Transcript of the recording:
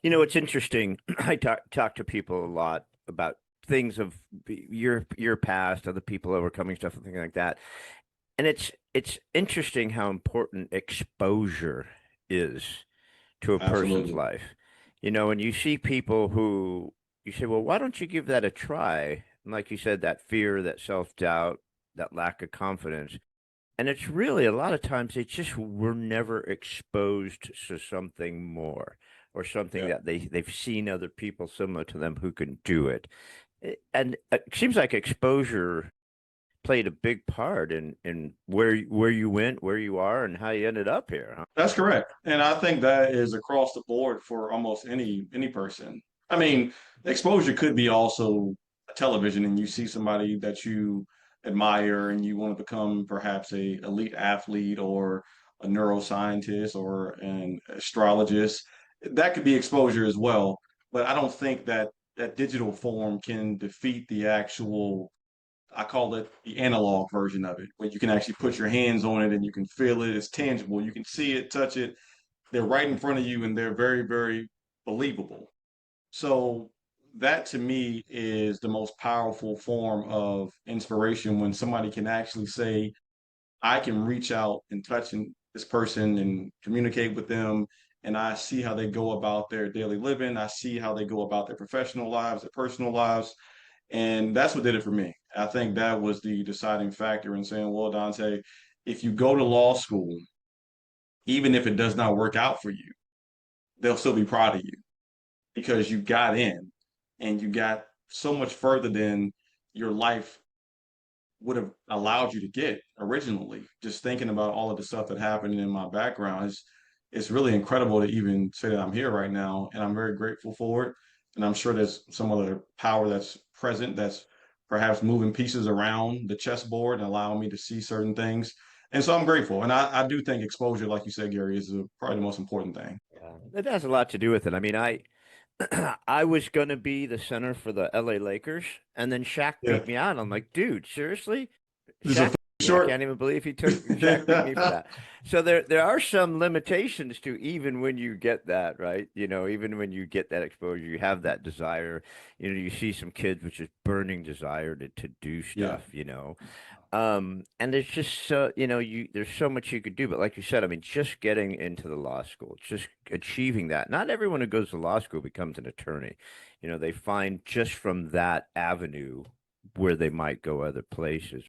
It's interesting. I talk to people a lot about things of your past, other people overcoming stuff and things like that. And it's interesting how important exposure is to a person's Absolutely. life. And you see people who you say, well, why don't you give that a try? And like you said, that fear, that self-doubt, that lack of confidence. And it's really a lot of times they just were never exposed to something more or something Yeah. that they've seen other people similar to them who can do it. And it seems like exposure played a big part in where you went, where you are, and how you ended up here, huh? That's correct. And I think that is across the board for almost any person. I mean, exposure could be also television and you see somebody that you admire and you want to become perhaps a elite athlete or a neuroscientist or an astrologist. That could be exposure as well. But I don't think that that digital form can defeat the actual, I call it the analog version of it, where you can actually put your hands on it and you can feel it. It's tangible. You can see it, touch it. They're right in front of you and they're very, very believable. So that to me is the most powerful form of inspiration when somebody can actually say, I can reach out and touch this person and communicate with them. And I see how they go about their daily living. I see how they go about their professional lives, their personal lives. And that's what did it for me. I think that was the deciding factor in saying, well, Dante, if you go to law school, even if it does not work out for you, they'll still be proud of you because you got in and you got so much further than your life would have allowed you to get originally. Just thinking about all of the stuff that happened in my background is it's really incredible to even say that I'm here right now, and I'm very grateful for it. And I'm sure there's some other power that's present that's perhaps moving pieces around the chessboard and allowing me to see certain things. And so I'm grateful. And I do think exposure, like you said, Gary, is probably the most important thing. Yeah. It has a lot to do with it. I mean, I was gonna be the center for the LA Lakers, and then Shaq Yeah. beat me out. I'm like, dude, seriously? Just a Shaq beat me. I short. can't even believe he took Shaq beat me for that. So there are some limitations to even when you get that, right? Even when you get that exposure, you have that desire. You see some kids with just burning desire to do Yeah. stuff. And there's just there's so much you could do, but like you said, I mean, just getting into the law school, just achieving that. Not everyone who goes to law school becomes an attorney. They find just from that avenue where they might go other places.